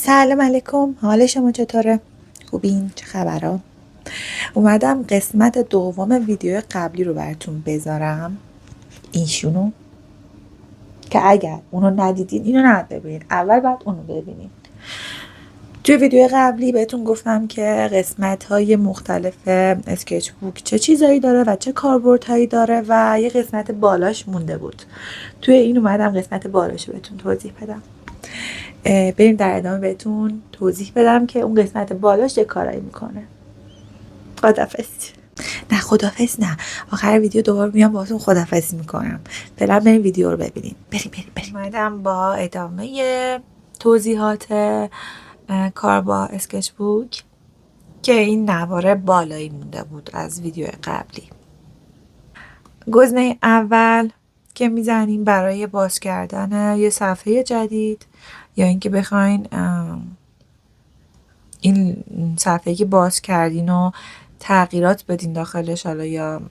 سلام علیکم، حال شما چطوره؟ خوبین؟ چه خبرها؟ اومدم قسمت دوم ویدیو قبلی رو براتون بذارم، ایشونو، که اگر اونو ندیدین اینو نه ببینید، اول بعد اونو ببینید. توی ویدیو قبلی بهتون گفتم که قسمت‌های مختلف اسکچ بوک چه چیزایی داره و چه کاربردهایی داره و یه قسمت بالاش مونده بود. توی این اومدم قسمت بالاش رو بهتون توضیح بدم. بریم در ادامه بهتون توضیح بدم که اون قسمت بالاش چه کارایی میکنه. خدافظ. نه خدافظ نه، آخر ویدیو دوباره میام باهاتون خدافظی میکنم. فعلا بریم ویدیو رو ببینیم. بریم. اومدم با ادامه توضیحات کار با اسکچ بوک که این نوار بالایی مونده بود از ویدیو قبلی. گزینه اول که میزنیم برای باز کردن یه صفحه جدید یا اینکه بخواین این صفحه که باز کردین و تغییرات بدین داخلش، حالا یا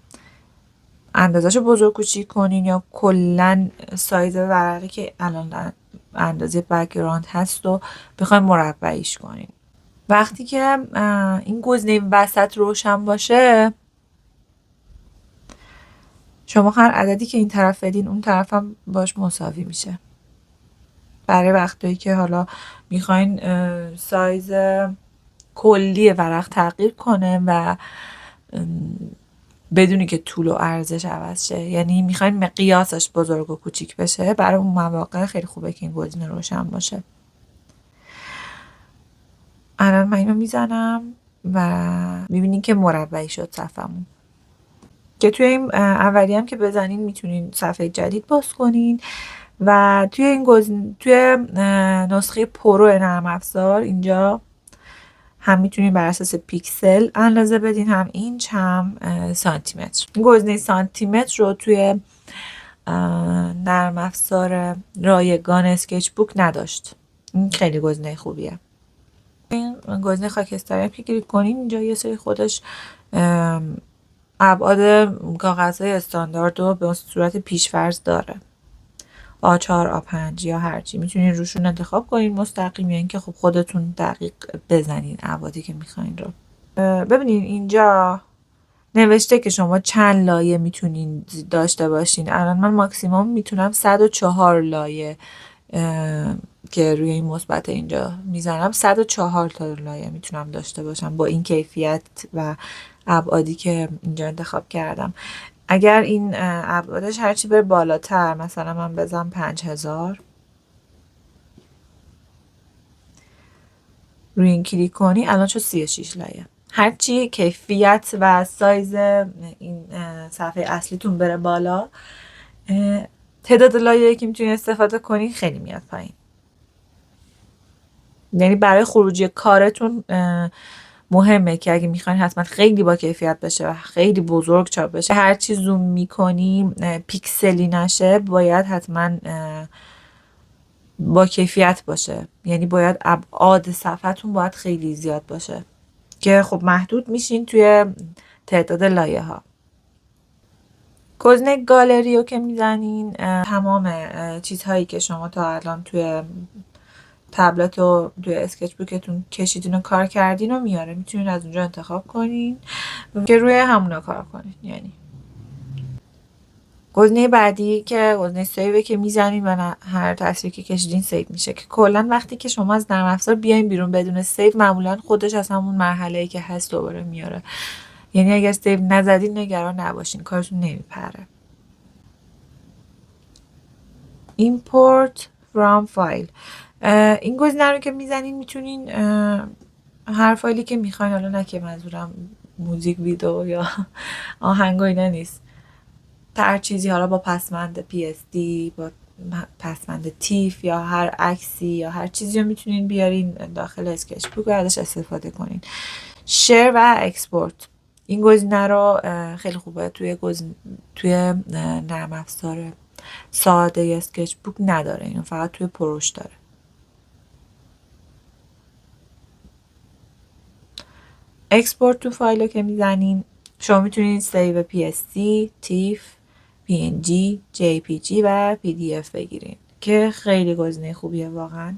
اندازه‌شو بزرگ کوچیک کنین یا کلا سایز ورقی که الان اندازه بک‌گراند هست و بخواین مربعیش کنین. وقتی که این گزینه وسط روشن باشه، شما هر عددی که این طرف بدین اون طرف هم باش مساوی میشه. برای وقتایی که حالا میخواین سایز کلی ورق تغییر کنه و بدونی که طول و عرضش عوض شه، یعنی میخواین قیاسش بزرگ و کوچیک بشه، برای اون مواقع خیلی خوبه که این گزینه روشن باشه. الان من اینو میزنم و میبینین که مربعی شد صفحمون، که توی این اولی هم که بزنین میتونین صفحه جدید باز کنین و توی این توی نسخه پرو نرم افزار اینجا هم میتونین بر اساس پیکسل اندازه بدین، هم اینچ هم سانتی متر. گزینه سانتی متر رو توی نرم افزار رایگان اسکچ بوک نداشت. این خیلی گزینه خوبیه. این گزینه خاکستری هم که کلیک کنین اینجا یه سری خودش ابعاد کاغذهای استاندارد رو به صورت پیش‌فرض داره، A4 A5 یا هرچی میتونین روشون انتخاب کنین مستقیم، یا اینکه خب خودتون دقیق بزنین ابعادی که میخواین رو. ببینین اینجا نوشته که شما چند لایه میتونین داشته باشین. الان من ماکسیموم میتونم 104 لایه که روی این مثبت اینجا میزنم 104 تا لایه میتونم داشته باشم با این کیفیت و ابعادی که اینجا انتخاب کردم. اگر این ابعادش هرچی بره بالاتر، مثلا من بزنم 5000، روی این کلیک کنی الان شد 36 لایه. هرچی کیفیت و سایز این صفحه اصلیتون بره بالا، تعداد لایه‌ای که میتونید استفاده کنین خیلی میاد پایین. یعنی برای خروجی کارتون مهمه که اگه میخواین حتما خیلی با کیفیت بشه و خیلی بزرگ چاپ بشه، هر چی زوم میکنیم پیکسلی نشه، باید حتما با کیفیت باشه. یعنی باید ابعاد صفحتون باید خیلی زیاد باشه که خب محدود میشین توی تعداد لایه ها. گزینه گالری رو که میزنین تمام چیزهایی که شما تا الان توی تبلت و توی اسکچ بوکتون کشیدین و کار کردین رو میاره، میتونین از اونجا انتخاب کنین که روی همونا کار کنین. یعنی گزینه بعدی که گزینه سیو که میزنین و هر تصویری که کشیدین سیو میشه، که کلا وقتی که شما از نرم افزار بیاین بیرون بدون سیو، معمولا خودش از همون مرحله‌ای که هست دوباره میاره. یعنی اگر سیو نزدین نگران نباشین، کارتون نمیپره. import from file، این گزینه رو که میزنین میتونین هر فایلی که میخواین، حالا نه که منظورم موزیک، ویدیو یا آهنگ و اینا نیست، هر چیزی، حالا با پسوند PSD، با پسوند تیف یا هر عکسی یا هر چیزی رو میتونین بیارین داخل اسکچ بوک و ازش استفاده کنین. شیر و اکسپورت، این گزینه رو خیلی خوبه توی نرم افزار ساده اسکچ بوک نداره، اینو فقط توی پروش داره. اکسپورت تو فایل رو که میزنین شما میتونید سیو PSD، تیف، PNG، JPG و PDF بگیرین که خیلی گزینه خوبیه واقعا،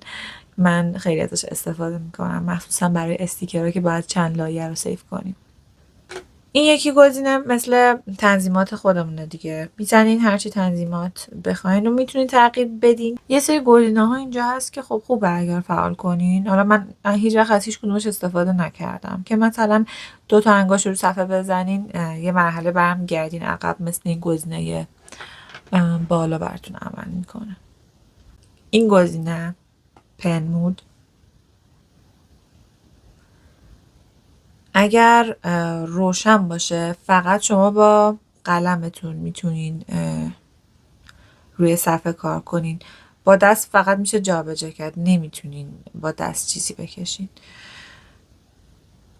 من خیلی ازش استفاده میکنم، مخصوصا برای استیکرها که باید چند لایه رو سیو کنیم. این یکی گزینه مثل تنظیمات خودمونه دیگه، میزنین هرچی تنظیمات بخواین و میتونین تغییر بدین. یه سری گزینه ها اینجا هست که خب خوبه اگر فعال کنین. حالا من هیچ وقت از هیچ کدومش استفاده نکردم که مثلا 2 تا انگشت رو صفحه بزنین یه مرحله برمیگردین عقب، مثل این گزینه بالا براتون عمل میکنه. این گزینه پن مود اگر روشن باشه فقط شما با قلمتون میتونین روی صفحه کار کنین. با دست فقط میشه جابجا کرد، نمیتونین با دست چیزی بکشین.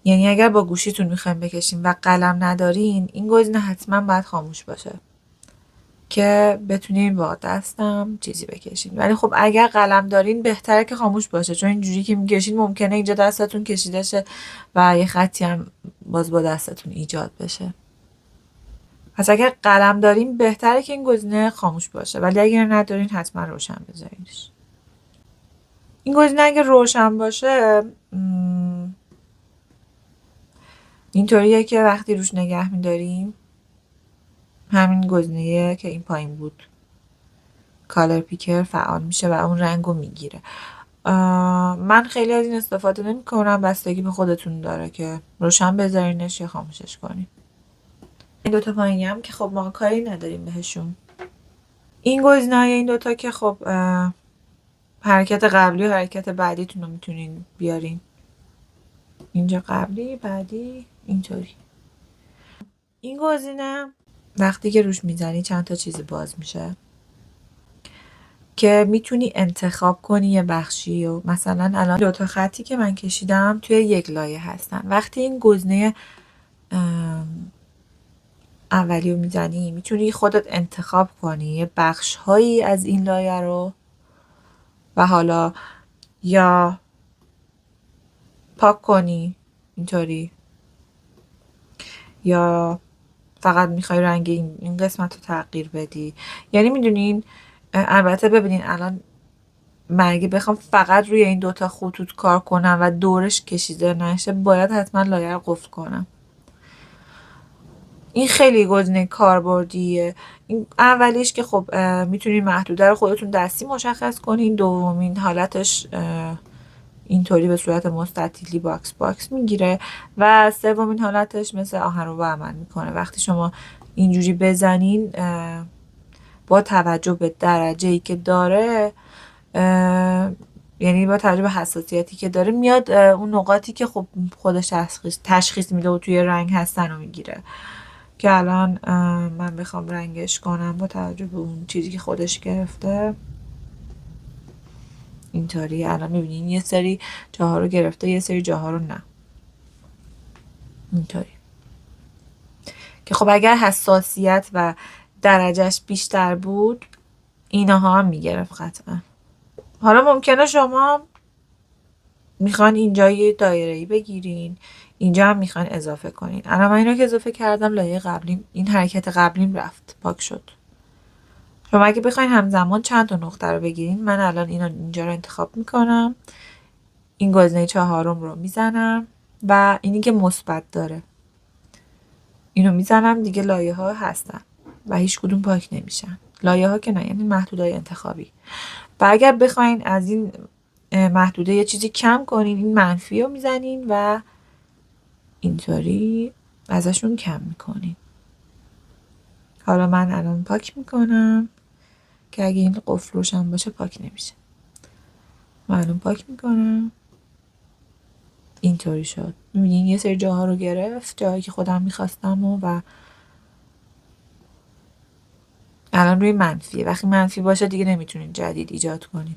یعنی اگر با گوشیتون میخواین بکشین و قلم ندارین، این گزینه حتما باید خاموش باشه که بتونین با دستم چیزی بکشین. ولی خب اگر قلم دارین بهتره که خاموش باشه، چون اینجوری که میکشین ممکنه اینجا دستتون کشیده شه و یه خطی هم باز با دستتون ایجاد بشه. پس اگر قلم دارین بهتره که این گزینه خاموش باشه، ولی اگر ندارین حتما روشن بذارینش. این گزینه اگه روشن باشه اینطوریه که وقتی روش نگه میداریم همین گزینه که این پایین بود کالر پیکر فعال میشه و اون رنگو میگیره. من خیلی از این استفاده نمی کنم، بستگی به خودتون داره که روشن بذارینش یا خاموشش کنین. این دوتا پایینی هم که خب ما کاری نداریم بهشون. این گزینه‌های این دوتا که خب حرکت قبلی و حرکت بعدیتون رو میتونین بیارین. اینجا قبلی، بعدی، اینطوری. این گزینه وقتی که روش میزنی چند تا چیز باز میشه که میتونی انتخاب کنی یه بخشی و مثلا الان 2 تا خطی که من کشیدم توی یک لایه هستن. وقتی این گزینه اولی رو میزنی میتونی خودت انتخاب کنی یه بخش هایی از این لایه رو و حالا یا پاک کنی اینطوری، یا فقط میخوای رنگ این قسمت رو تغییر بدی. یعنی میدونین البته ببینین الان من اگه بخوام فقط روی این 2 تا خطوط کار کنم و دورش کشیده نشه باید حتما لایه رو قفل کنم. این خیلی گزینه کاربردیه. این اولیش که خب میتونین محدوده رو خودتون دستی مشخص کنین. دومین حالتش اینطوری به صورت مستطیلی باکس میگیره و سومین حالتش مثل آهنربا عمل میکنه. وقتی شما اینجوری بزنین با توجه به درجه‌ای که داره، یعنی با توجه به حساسیتی که داره میاد اون نقاطی که خب خودش تشخیص میده و توی رنگ هستن رو میگیره. که الان من بخوام رنگش کنم با توجه به اون چیزی که خودش گرفته اینطوری، الان میبینین یه سری جاها رو گرفته یه سری جاها رو نه، اینطوری که خب اگر حساسیت و درجهش بیشتر بود اینها هم میگرفت قطعا. حالا ممکنه شما میخوان اینجا یه دایره‌ای بگیرین، اینجا هم میخوان اضافه کنین. الان من اینو که اضافه کردم لایه قبلیم این حرکت قبلیم رفت، پاک شد. شما اگه بخواین همزمان چند تا نقطه رو بگیرین، من الان اینجا رو انتخاب میکنم، این گزینه 4 رو میزنم و اینی که مثبت داره اینو میزنم دیگه. لایه ها هستن و هیچ کدوم پاک نمیشن. لایه ها که نه، یعنی محدودهای انتخابی. و اگر بخواین از این محدوده یه چیزی کم کنین این منفی رو میزنین و اینطوری ازشون کم میکنین. حالا من الان پاک میکنم که اگه این قفل روشن باشه پاک نمیشه. من الان پاک میکنم، اینطوری شد. میبینین یه سری جاها رو گرفت، جاهایی که خودم میخواستم و الان روی منفیه. وقتی منفی باشه دیگه نمیتونین جدید ایجاد کنین،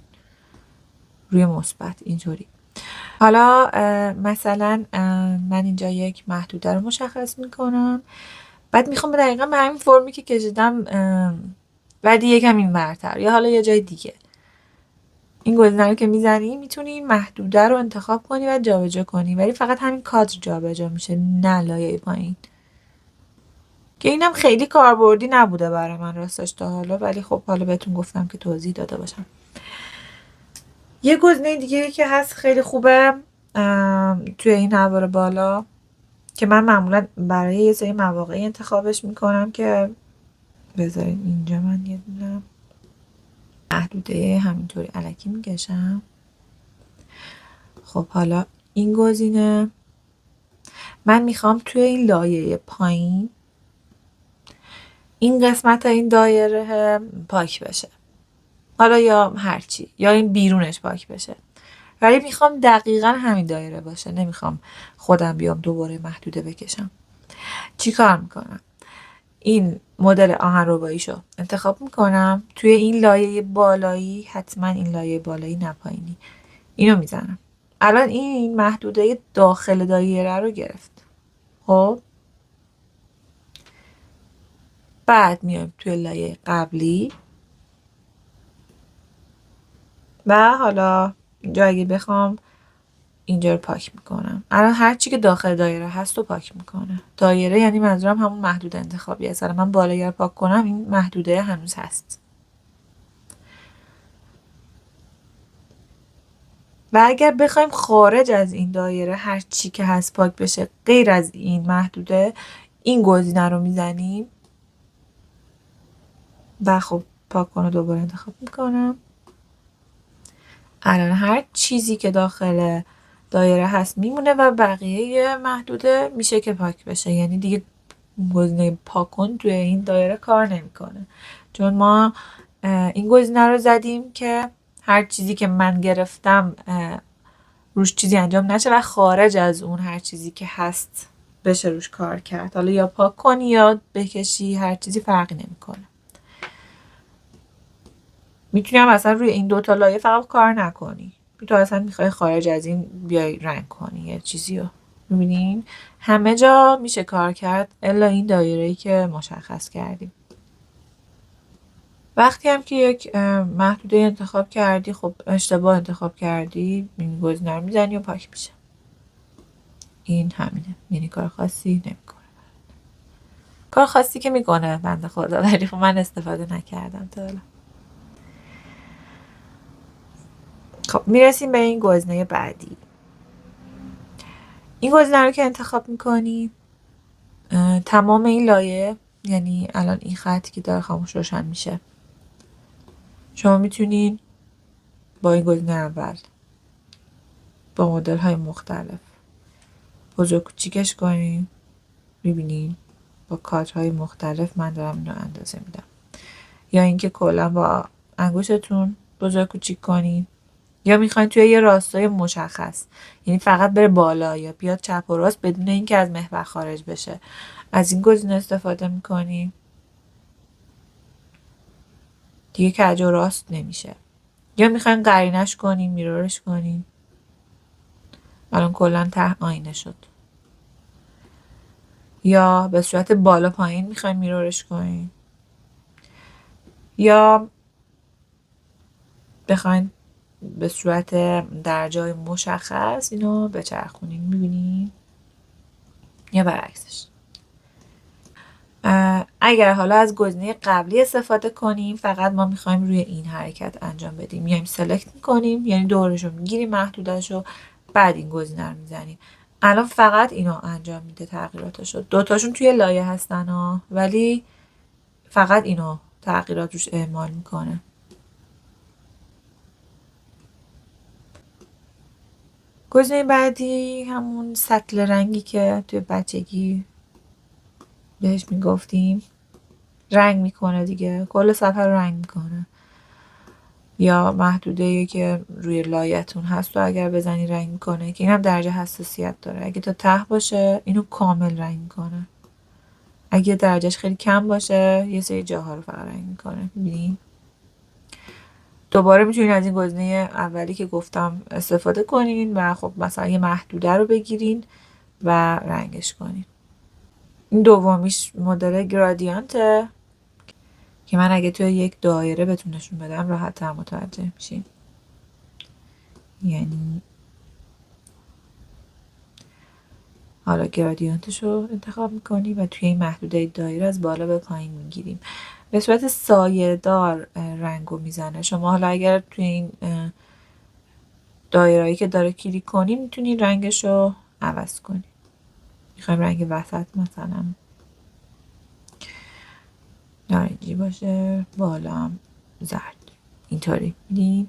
روی مثبت اینطوری. حالا مثلا من اینجا یک محدوده رو مشخص میکنم، بعد میخوام دقیقا به همین فرمی که کشیدم بعدی یکم این برتر یا حالا یه جای دیگه. این گزینه رو که میزنی میتونی این محدوده رو انتخاب کنی و جابجا کنی، ولی فقط همین کادر جابجا میشه نه لایه پایین، که اینم خیلی کاربردی نبوده برای من راستش تا حالا، ولی خب حالا بهتون گفتم که توضیح داده باشم. یه گزینه دیگه که هست خیلی خوبه توی این نوار بالا که من معمولا برای یه سری مواقعی انتخابش میکنم که بذارین اینجا من یه دونه محدوده همینطوری الکی میکشم. خب حالا این گزینه من میخوام توی این لایه پایین این قسمت این دایره پاک بشه، حالا یا هرچی، یا این بیرونش پاک بشه، ولی میخوام دقیقا همین دایره باشه، نمیخوام خودم بیام دوباره محدوده بکشم. چی کار میکنم؟ این مدل آهنرباییشو انتخاب میکنم، توی این لایه بالایی، حتما این لایه بالایی نه پایینی، اینو میزنم. الان این محدوده داخل دایره رو گرفت. خب بعد میایم توی لایه قبلی و حالا اینجا اگه بخوام اینجا رو پاک میکنم. الان هر چی که داخل دایره هست رو پاک میکنه. دایره یعنی منظورم همون محدوده انتخابی هست. من بالایی رو پاک کنم این محدوده هنوز هست. و اگر بخوایم خارج از این دایره هر چی که هست پاک بشه غیر از این محدوده، این گزینه رو میزنیم و خب پاک کنه دوباره انتخاب میکنم. الان هر چیزی که داخل دایره هست میمونه و بقیه محدوده میشه که پاک بشه. یعنی دیگه گزینه پاک کن توی این دایره کار نمیکنه، چون ما این گزینه رو زدیم که هر چیزی که من گرفتم روش چیزی انجام نشه و خارج از اون هر چیزی که هست بشه روش کار کرد. حالا یا پاک کنی یا بکشی، هر چیزی فرقی نمیکنه. میتونی هم اصلا روی این دوتا لایه فقط کار نکنی، تو اصلا میخوای خارج از این بیای رنگ کنی یه چیزی رو. میبینین همه جا میشه کار کرد الا این دایره‌ای که مشخص کردیم. وقتی هم که یک محدوده انتخاب کردی، خب اشتباه انتخاب کردی، این گزینه رو میزنی و پاک میشه. این همینه، یعنی کار خاصی نمیکنه. کار خاصی که میکنه بنده خدا، ولی من استفاده نکردم تا حالا. خب میرسیم به این گزینه بعدی. این گزینه رو که انتخاب میکنی تمام این لایه، یعنی الان این خطی که داره خاموش روشن میشه، شما میتونین با این گزینه اول با مدل های مختلف بزرگ کوچیکش کنین. میبینین با کادر های مختلف من دارم اینو اندازه میدم. یا اینکه کلا با انگشتتون بزرگ کوچیک کنین، یا میخواین توی یه راستای مشخص، یعنی فقط بره بالا یا بیاد چپ و راست بدون اینکه از محور خارج بشه، از این گزینه استفاده میکنین. دیگه کج و راست نمیشه. یا میخواین قرینش کنین، میرورش کنین. الان کلا ته آینه شد. یا به صورت بالا پایین میخواین میرورش کنین، یا بخواین به صورت درجای مشخص اینو بچرخونین. میبینین؟ یا برعکسش. اگر حالا از گزینه قبلی استفاده کنیم، فقط ما میخوایم روی این حرکت انجام بدیم، میایم سلکت میکنیم، یعنی دورش رو میگیریم محدودش رو، بعد این گزینه رو میزنیم. الان فقط اینو انجام میده تغییراتش رو. دوتاشون توی لایه هستن ها، ولی فقط اینو تغییرات روش اعمال میکنه. گزینه بعدی همون سطل رنگی که توی بچگی بهش میگفتیم، رنگ میکنه دیگه، کل صفحه رو رنگ میکنه. یا محدوده‌ای که روی لایه‌تون هست و اگر بزنی رنگ میکنه، که اینم درجه حساسیت داره. اگه تا ته باشه اینو کامل رنگ میکنه، اگه درجهش خیلی کم باشه یه سری جاها رو فقط رنگ میکنه. میبینین؟ دوباره میتونین از این گزینه اولی که گفتم استفاده کنین و خب مثلا یه محدوده رو بگیرین و رنگش کنین. این دومیش مدل گرادیانته که من اگه توی یک دایره بهتون نشون بدم راحت تر متوجه میشین. یعنی حالا گرادیانتش رو انتخاب میکنی و توی این محدوده دایره از بالا به پایین میگیریم. به صورت سایه دار رنگ رو میزنه. شما حالا اگر توی این دایرهایی که داره کلیک کنی میتونی رنگش رو عوض کنی. میخوایم رنگ وسط مثلا نارنجی باشه، بالا هم زرد، اینطوری میدین.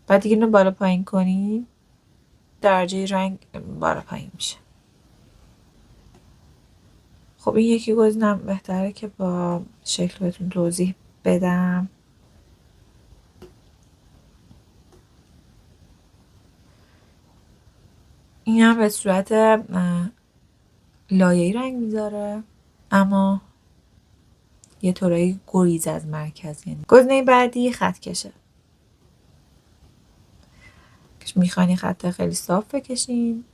بعد دیگه اینو بالا پایین کنی درجه رنگ بالا پایین میشه. خب این یکی گزینم بهتره که با شکل بهتون توضیح بدم. این هم به صورت لایه‌ای رنگ میذاره، اما یه طورایی گریز از مرکز. یعنی گزینه بعدی خط کشه. میخواین خط خیلی صاف بکشین،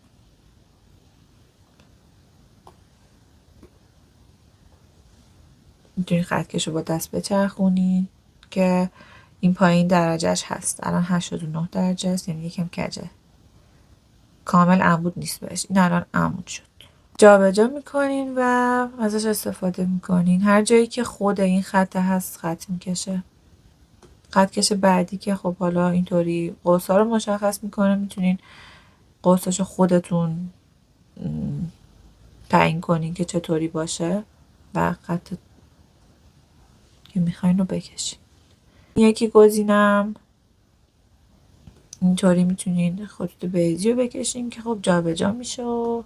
میتونین خط کش رو با دست بچرخونین که این پایین درجهش هست. الان 89 درجه است، یعنی یکم کجه، کامل عمود نیست بهش. این الان عمود شد. جابجا میکنین و ازش استفاده میکنین. هر جایی که خود این خط هست خط میکشه. خط کش بعدی که خب حالا اینطوری قوسا رو مشخص میکنه، میتونین قوساشو خودتون تعیین کنین که چطوری باشه و خط که میخواین رو بکشین. یکی گزینم اینطوری میتونین خطوط بیضی رو بکشین که خب جابجا میشه و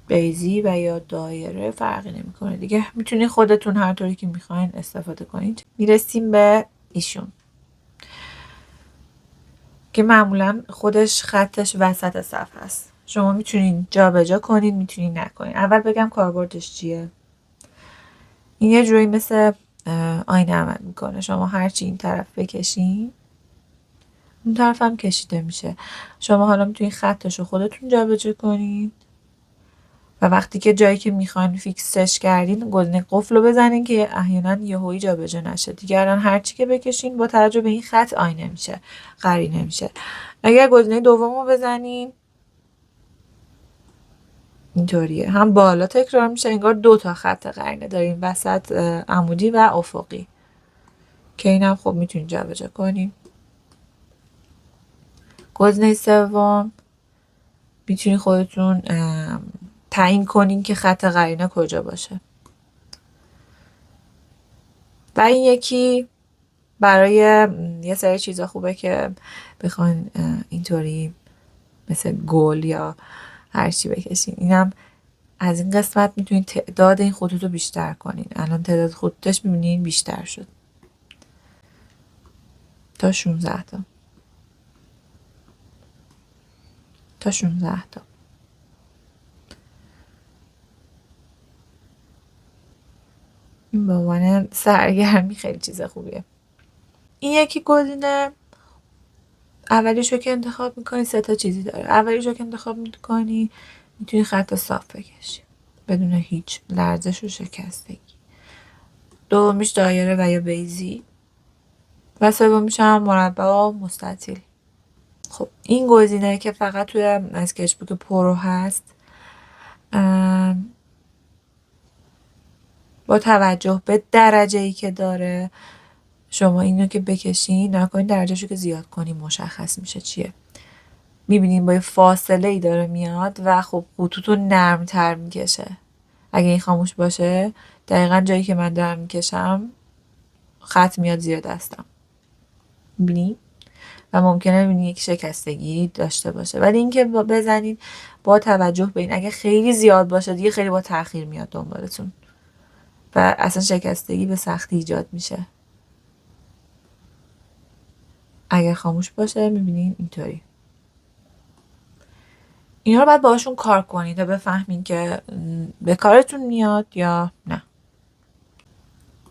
بیضی و یا دایره فرقی نمیکنه دیگه. میتونین خودتون هر طوری که میخواین استفاده کنین. میرسیم به ایشون که معمولا خودش خطش وسط صف هست. شما میتونین جابجا کنین، میتونین نکنین. اول بگم کاربردش چیه. این یه جوری مثل آینه عمل میکنه. شما هرچی این طرف بکشین اون طرف هم کشیده میشه. شما حالا میتونین خطش رو خودتون جابجا کنین و وقتی که جایی که میخواین فیکسش کردین گزینه قفل رو بزنین که احیانا یهویی جابجا نشه. دیگه الان هرچی که بکشین با توجه به این خط آینه میشه، قرینه میشه. اگر گزینه دوم رو بزنین اینطوریه، هم بالا تکرار میشه، انگار 2 تا خط قرینه دارین، وسط عمودی و افقی، که اینم خب میتونین جابجا کنین. گزینه سوم میتونین خودتون تعیین کنین که خط قرینه کجا باشه. و این یکی برای یه سری چیزا خوبه که بخواین اینطوری مثل گل یا هر چی بکشین. اینم از این قسمت میتونین تعداد این خطوط رو بیشتر کنین. الان تعداد خطوطش میبینین بیشتر شد تا 16 تا. تا 16 تا. این به عنوان سرگرمی خیلی چیز خوبیه. این یکی گزینه اولیشو که انتخاب میکنی 3 تا چیزی داره. اولیشو که انتخاب میکنی میتونی خط صاف بکشی بدون هیچ لرزش و شکستگی. دومیش دایره و یا بیضی و سومیش هم مربع و مستطیل. خب این گزینه که فقط توی اسکچ بوک پرو هست، با توجه به درجه‌ای که داره شما اینو که بکشین نکنین درجهشو که زیاد کنی مشخص میشه چیه. میبینین با یه فاصله ای داره میاد و خب خطوطو نرمتر میکشه. اگه این خاموش باشه دقیقا جایی که من دارم میکشم خط میاد زیر دستم، میبینی؟ و ممکنه ببینی یک شکستگی داشته باشه. ولی اینکه بزنین با توجه به این، اگه خیلی زیاد باشه دیگه خیلی با تأخیر میاد دنبالتون و اصلا شکستگی به سختی ایجاد میشه. اگر خاموش باشه میبینین اینطوری. اینا رو باید باهاشون کار کنید تا بفهمین که به کارتون میاد یا نه.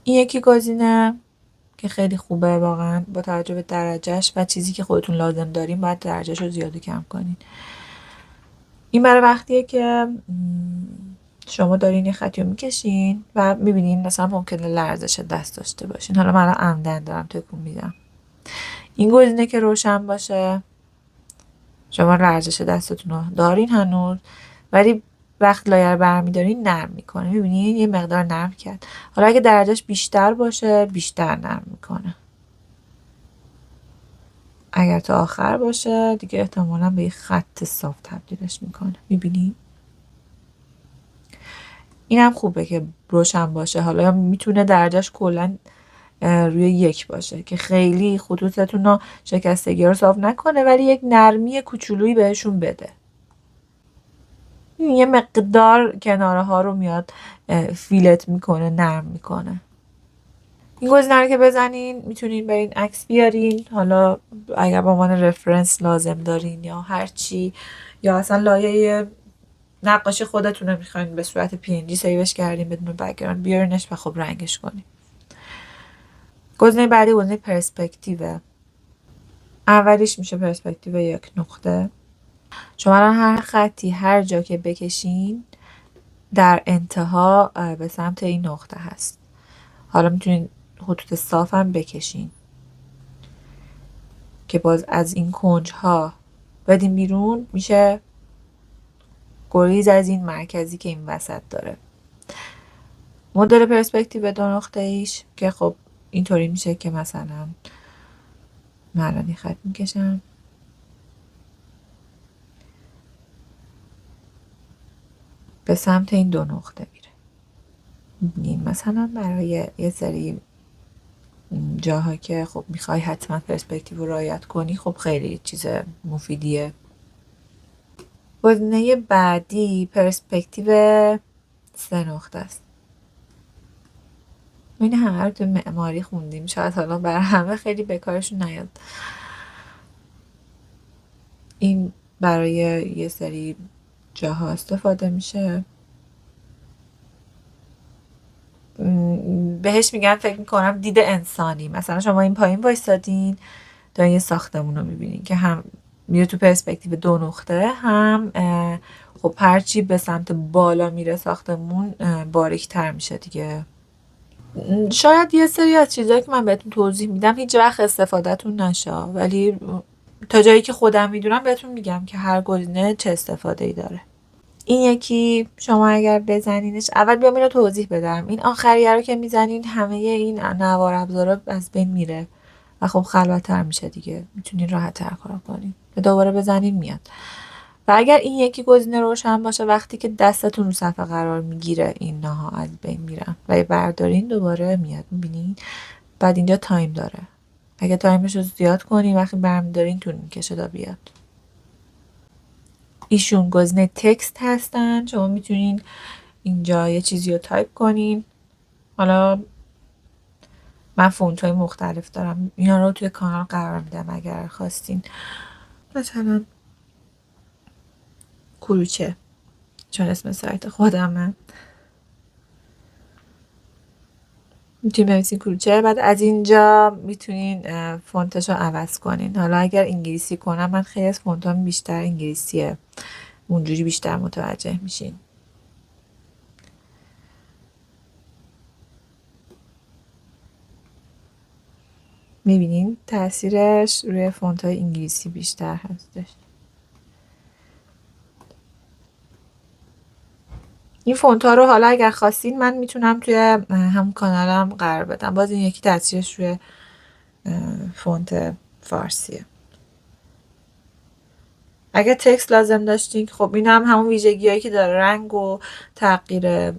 این یکی گزینه که خیلی خوبه واقعا با توجه به درجهش و چیزی که خودتون لازم دارین باید درجهش رو زیاد و کم کنین. این برای وقتیه که شما دارین یه خطی رو میکشین و میبینین مثلا ممکنه لرزش دست داشته باشین. حالا من عمدن دارم تکون میدم. این گزینه که روشن باشه شما لرزش دستتون رو دارین هنوز، ولی وقت لایه رو برمیدارین نرم میکنه. میبینین یه مقدار نرم کرد. حالا اگه درجهش بیشتر باشه بیشتر نرم میکنه. اگر تا آخر باشه دیگه احتمالا به یه خط صاف تبدیلش میکنه. میبینی؟ اینم خوبه که روشن باشه. حالا یا میتونه درجهش کلا روی 1 باشه که خیلی خطوطتون رو شکستگی رو صاف نکنه ولی یک نرمی کوچولویی بهشون بده. یه مقدار کناره ها رو میاد فیلت میکنه، نرم میکنه. این گزینه رو که بزنین میتونین برین عکس بیارین، حالا اگر به عنوان رفرنس لازم دارین یا هر چی، یا اصلا لایه نقاشی خودتون رو میخواین به صورت PNG سیوش کردین بدون بک‌گراند بیارینش و خب رنگش کنین. گزینه بعدی گزینه پرسپکتیوه. اولیش میشه پرسپکتیو 1 نقطه. شما الان هر خطی هر جا که بکشین در انتها به سمت این نقطه هست. حالا میتونین خطوط صاف هم بکشین که باز از این کنج ها بدین بیرون، میشه گریز از این مرکزی که این وسط داره. مدل پرسپکتیو 2 نقطه ایش که خب اینطوری میشه که مثلا من الان این خط میکشم به سمت این 2 نقطه میره. میبینین مثلا برای یه سری جاها که خب میخوای حتما پرسپکتیو رو رعایت کنی خب خیلی چیز مفیدیه. گزینه بعدی پرسپکتیو 3 نقطه است. این همه رو تو معماری خوندیم، شاید حالا برای همه خیلی بکارشون نیاد. این برای یه سری جاها استفاده میشه. بهش میگن فکر میکنم دید انسانی. مثلا شما این پایین وایسادین دارین یه ساختمون رو میبینین که هم میره تو پرسپکتیو 2 نقطه، هم خب هرچی به سمت بالا میره ساختمون باریک‌تر میشه دیگه. شاید یه سری از چیزایی که من بهتون توضیح میدم هیچ وقت استفادهتون نشه، ولی تا جایی که خودم میدونم بهتون میگم که هر گزینه چه استفاده‌ای داره. این یکی شما اگر بزنینش، اول بیام اینو توضیح بدم. این آخریه رو که میزنین همه این نوار ابزارا از بین میره و خب خلوت‌تر میشه دیگه، میتونین راحت‌تر کار کنین. دوباره بزنین میاد. و اگر این یکی گزینه روشن باشه وقتی که دستتون رو صفحه قرار میگیره اینها از بین میرن و بردارین دوباره میاد. میبینین؟ بعد اینجا تایم داره. اگه تایمش رو زیاد کنین وقتی برمیدارین طول میکشه تا بیاد. ایشون گزینه تکست هستن. شما میتونین اینجا یه چیزی رو تایپ کنین. حالا من فونت های مختلف دارم، اینا رو توی کانال قرار میدم اگر خواستین. مثلا کلوچه، چون اسم سایت خودمه، میتونین بنویسین کلوچه. بعد از اینجا میتونین فونتش رو عوض کنین. حالا اگر انگلیسی کنم، من خیلی از فونت هم بیشتر انگلیسیه، اونجوری بیشتر متوجه میشین. میبینین تاثیرش روی فونت های انگلیسی بیشتر هستش. این فونت ها رو حالا اگر خواستین من میتونم توی همون کانالم قرار بدم. باز این یکی تاثیرش روی فونت فارسیه. اگر تکست لازم داشتین خب این هم همون ویژگی هایی که داره، رنگ و تغییر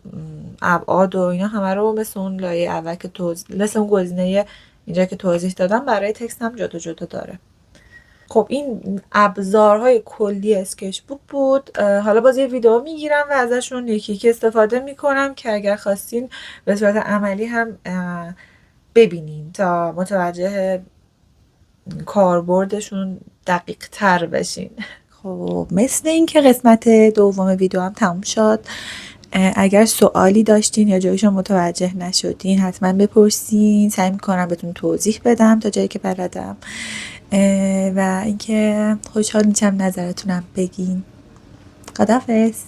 ابعاد و اینا همه رو مثل اون لایه اول که مثل اون گزینه اینجا که توضیح دادم برای تکست هم جدا جدا داره. خب این ابزارهای کلی اسکچ بوک بود. حالا باز یه ویدیو میگیرم و ازشون یکی یکی استفاده میکنم که اگر خواستین به صورت عملی هم ببینین تا متوجه کاربردشون دقیق تر بشین. خب مثل این که قسمت دوم ویدیو هم تموم شد. اگر سوالی داشتین یا جایشو متوجه نشدین حتما بپرسین، سعی میکنم بهتون توضیح بدم تا جایی که بلدم. و اینکه خوشحال میشم نظرتونم بگین. خداحافظ.